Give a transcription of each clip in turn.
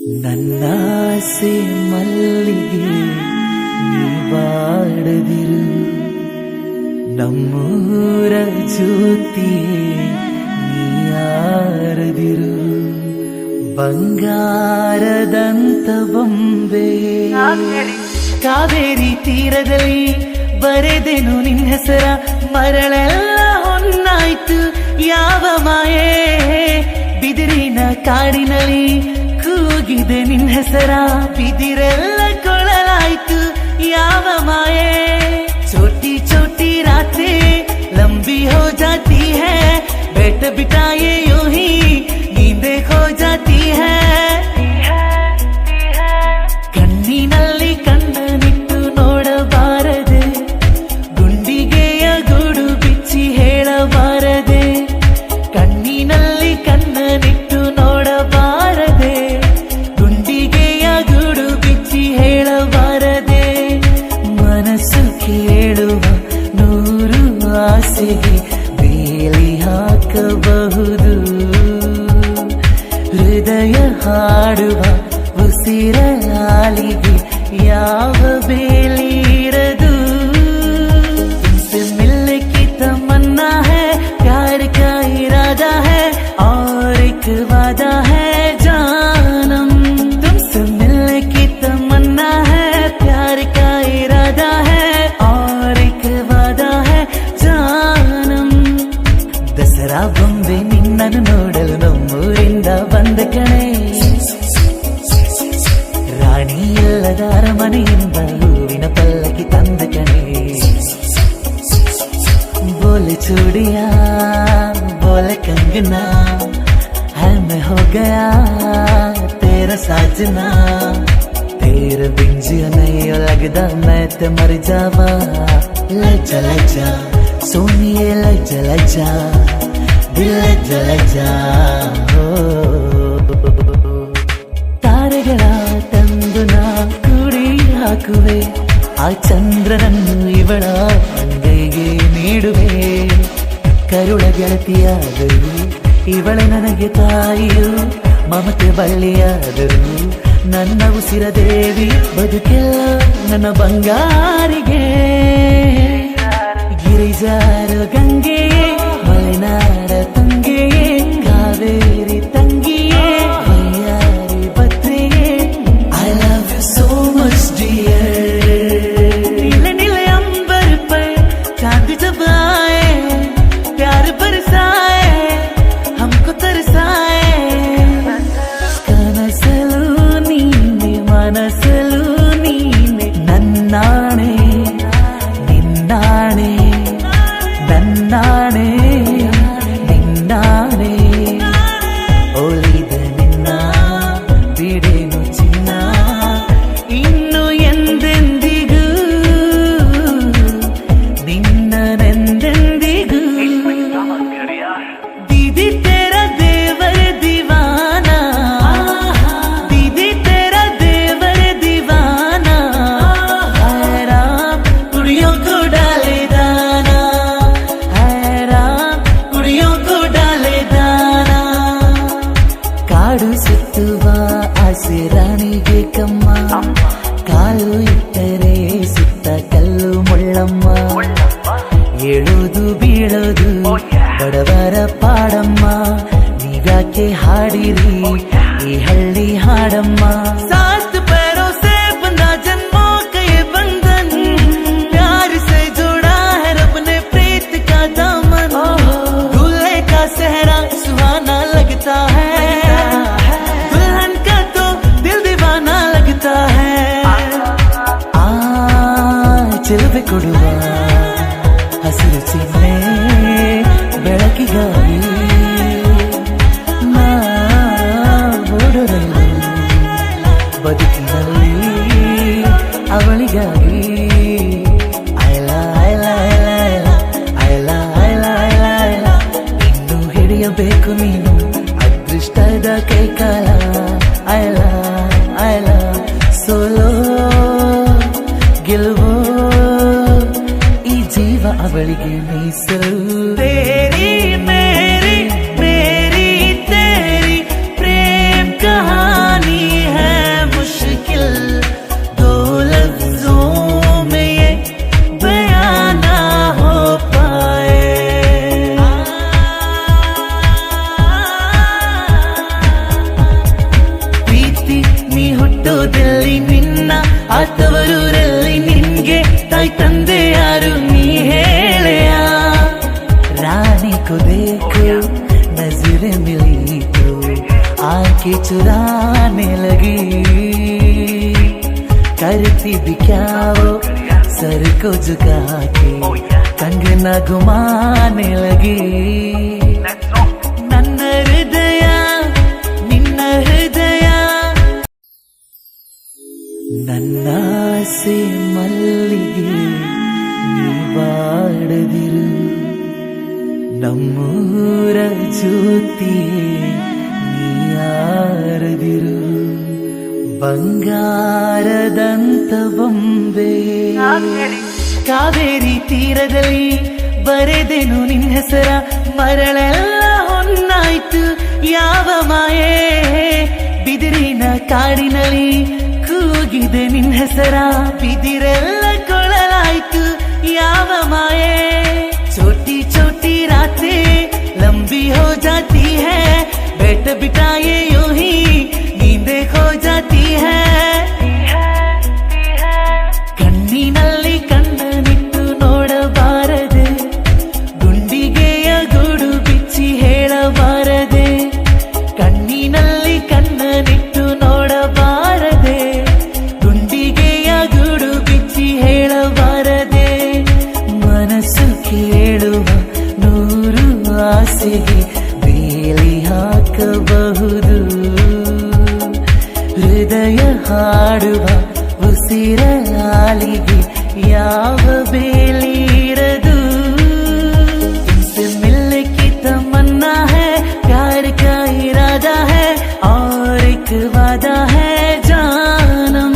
ನನ್ನಾಸೆ ಮಲ್ಲಿಗೆ ನೀ ಬಾಡದಿರು, ನಮ್ಮೂರ ಜ್ಯೋತಿಯೇ ನೀ ಆರದಿರು. ಬಂಗಾರದಂತ ಬೊಂಬೆ ಕಾವೇರಿ ತೀರದಲ್ಲಿ ಬರೆದೆನು ನಿನ್ನ ಹೆಸರ, ಮರಳೆಲ್ಲ ಹೊನ್ನಾಯ್ತು ಯಾವ ಮಾಯೆ. ಬಿದಿರಿನ ಕಾಡಿನಲ್ಲಿ ಕೂಗಿದೆ ನಿನ್ನ ಹೆಸರ, ಬಿದಿರೆಲ್ಲ ಕೊಳಲಾಯ್ತು ಯಾವ ಮಾಯೆ. छोटी छोटी रातें लंबी हो जाती है, बैठ बिठाए यूं ही नींदें खो जाती है. ಕಣ್ಣಿನಲ್ಲಿ ಕಣ್ಣನಿಟ್ಟು ನೋಡಬಾರದೆ, ಗುಂಡಿಗೆಯ ಗೂಡು ಬಿಚ್ಚಿ ಹೇಳಬಾರದೆ. ಕಣ್ಣಿನಲ್ಲಿ ಕಣ್ಣನಿಟ್ಟು ನೋಡಬಾರದೆ, ಗುಂಡಿಗೆಯ ಗೂಡು ಬಿಚ್ಚಿ ಹೇಳಬಾರದೆ. ಮನಸ್ಸು ಕೇಳುವ ನೂರು ಆಸೆಗೆ ಬೇಲಿ ಹಾಕಬಹುದು, ಹೃದಯ ಹಾಡುವ ಉಸಿರಲಾಲಿಗೆ ಯಾವ ಬೇಲಿ ಇರದು. तुमसे मिलने की तमन्ना है, प्यार का इरादा है और एक वादा है जानम. तुमसे मिलने की तमन्ना है, प्यार का इरादा है और एक वादा है जानम. ದಸರಾ ಬೊಂಬೆ ನಿನ್ನನ್ನು ನೋಡಲು ನಮ್ಮೂರಿಂದ ಬಂದ ಕಣೆ, ರಾಣಿ ಇಲ್ಲದ ಅರಮನೆಯಿಂದ ಹೂವಿನ ಪಲ್ಲಕ್ಕಿ ತಂದ ಕಣೆ. ಬೋಲೆ ಚೂಡಿಯಾ ಬೋಲೆ ಕಂಗನಾ, है मैं हो गया तेरा साजना. तेरे बिन जिया नहीं लगदा मैं ते मर जावा. लज्जा लज्जा सोनिए लज्जा लज्जा, दिल लज्जा लज्जा. ತಾರೆಗಳ ತಂದು ನಾ ಕೂಡಿ ಹಾಕುವೆ, ಆ ಚಂದ್ರನನ್ನು ಇವಳ ಅಂಗೈಗೆ ನೀಡುವೆ. ಕರುಳ ಗೆಳತಿಯಾದರು ಇವಳೆ ನನಗೆ ತಾಯಿಯು, ಮಮತೆ ಬಳ್ಳಿಯಾದರು ನನ್ನ ಉಸಿರ ದೇವಿ. ಬದುಕೆಲ್ಲ ನನ್ನ ಬಂಗಾರಿಗೆ, ಗಿರಿಜಾರು ಗಂಗೆಯೇ ಮಲೆನಾಡ ತಂಗೆಯೇ, ಕಾವೇರಿ ತಂಗಿಯೇ ವೈಯಾರಿ ಭದ್ರೆಯೇ. I love you so much dear. नीले नीले अंबर पर चांद जब आए, प्यार बरसाए हमको तरसाए. ಕನಸಲು ನೀನೆ ಮನಸಲು ನೀನೆ, ನನ್ನಾಣೆ ನಿನ್ನಾಣೆ ನನ್ನಾಣೆ ನಿನ್ನಾಣೆ. ಒಲಿದ ನಿನ್ನ ಬಿಡೇನು ಚಿನ್ನ, ಇನ್ನು ಎಂದೆಂದಿಗೂ ನಿನ್ನನೆಂದೆಂದಿಗೂ. दीदी तेरा देवर दीवाना, दीदी तेरा देवर दीवाना. है राम कुड़ियों को डाले दाना, है राम कुड़ियों को डाले दाना. ಕಾಡು ಸುತ್ತುವ ಆಸೆ ರಾಣಿಗೆ ಕಮ್ಮ, ಕಾಲು ಇಟ್ಟರೆ ಸುತ್ತ ಕಲ್ಲು ಮುಳ್ಳಮ್ಮ. ಏಳೋದು ಬೀಳೋದು ಬಡವರ ಪಾಡಮ್ಮ, ನೀವ್ಯಾಕೆ ಹಾಡಿರಿ ಈ ಹಳ್ಳಿ ಹಾಡಮ್ಮ. सात पैरों से बंधा जन्मों का ये बंधन, प्यार से जोड़ा है रब ने प्रीत का दामन. दूल्हे का सेहरा सुहाना लगता है, दुल्हन का तो दिल दीवाना लगता है. ಚೆಲುವೆ ಕೊಡುವ ಹಸಿರು ಚಿಹ್ನೆ ಬೆಳಕಿಗಾಗಿ ನಾ ಓಡರಲು ಬದುಕಿನಲ್ಲಿ ಅವಳಿಗಾಗಿ. ಐಲ ಐಲ ಐಲ ಐಲ ಐಲ ಐಲ ಐಲ, ಇನ್ನು ಹಿಡಿಯಬೇಕು ನೀನು ಅದೃಷ್ಟದ ಕೈಕಾಲ. ಐಲ ಐಲ ಸೋಲೋ ಗೆಲುವೋ ಈ ಜೀವ ಅವಳಿಗೆ ಮೀಸಲು. तेरी मेरी मेरी तेरी प्रेम कहानी है. आंखें चुराने लगी, करती भी क्या वो सर को झुका के कंगना घुमाने लगी. ನನ್ನ ಹೃದಯ ನಿನ್ನ ಹೃದಯ ನನ್ನಾಸೆ ಮಲ್ಲಿಗೆ ನೀ ಬಾಡದಿರು, ನಮ್ಮೂರ ಜ್ಯೋತಿಯೇ ನೀ ಆರದಿರು, ಬಂಗಾರದಂತ ಬೊಂಬೆ. ಕಾವೇರಿ ತೀರದಲ್ಲಿ ಬರೆದೆನು ನಿನ್ನ ಹೆಸರ, ಮರಳೆಲ್ಲ ಹೊನ್ನಾಯ್ತು ಯಾವ ಮಾಯೆ, ಬಿದಿರಿನ ಕಾಡಿನಲ್ಲಿ ಕೂಗಿದೆ ನಿನ್ನ ಹೆಸರ, ಬಿದಿರೆಲ್ಲ ಕೊಳಲಾಯ್ತು ಯಾವ ಮಾಯೆ. छोटी छोटी रातें लंबी हो जाती है, बैठ बिठाए यूं ही नींदें खो जाती है. ಕಣ್ಣಿನಲ್ಲಿ ಕಣ್ಣನಿಟ್ಟು ನೋಡಬಾರದೆ, ಗುಂಡಿಗೆಯ ಗೂಡು ಬಿಚ್ಚಿ ಹೇಳಬಾರದೆ. ಕಣ್ಣಿನಲ್ಲಿ ಕಣ್ಣನಿಟ್ಟು ನೋಡಬಾರದೆ, ಗುಂಡಿಗೆಯ ಗೂಡು ಬಿಚ್ಚಿ ಹೇಳಬಾರದೆ. ಮನಸ್ಸು ಕೇಳುವ ನೂರು ಆಸೆಗೆ ಬೇಲಿ ಹಾಕಬಹುದು, ಹೃದಯ ಹಾಡುವ ಉಸಿರ ಲಾಲಿಗೆ ಯಾವ ಬೇಲಿ ಇರದು. तुमसे मिलने की तमन्ना है, प्यार का इरादा है और एक वादा है जानम.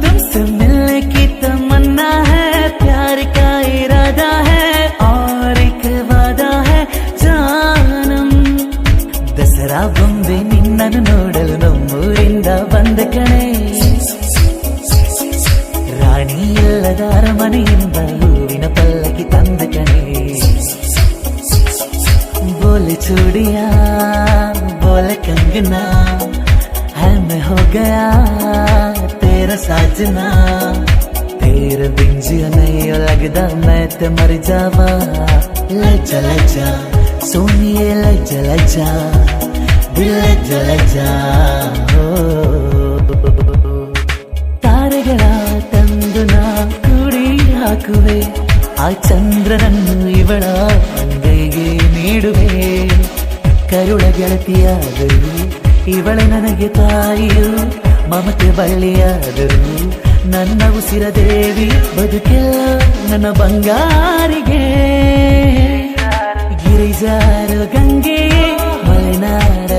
तुमसे मिलने की तमन्ना है, प्यार का इरादा है और एक वादा है जानम. ದಸರಾ ಬೊಂಬೆ ನಿನ್ನನ್ನು ನೋಡಲು ನಮ್ಮೂರಿಂದ ಬಂದ ಕಣೆ, ರಾಣಿ ಇಲ್ಲದ ಅರಮನೆಯಿಂದ ಹೂವಿನ ಪಲ್ಲಕ್ಕಿ ತಂದ ಕಣೆ. बोले चूड़िया बोले कंगना है मैं हो गया तेरा साजना, तेरे बिन जियो नहीं लगदा मैं ते मर जावा. लज्जा लज्जा सोनिए लज्जा लज्जा दिल लज्जा लज्जा. ತಾರೆಗಳ ತಂದು ನಾ ಕೂಡಿ ಹಾಕುವೆ, ಆ ಚಂದ್ರನನ್ನು ಇವಳ ಅಂಗೈಗೆ ನೀಡುವೆ. ಕರುಳ ಗೆಳತಿಯಾದರು ಇವಳೆ ನನಗೆ ತಾಯಿಯು, ಮಮತೆ ಬಳ್ಳಿಯಾದರು ನನ್ನ ಉಸಿರ ದೇವಿ. ಬದುಕೆಲ್ಲ ನನ್ನ ಬಂಗಾರಿಗೆ, ಗಿರಿಜಾರು ಗಂಗೆ ಮಲೆನಾಡ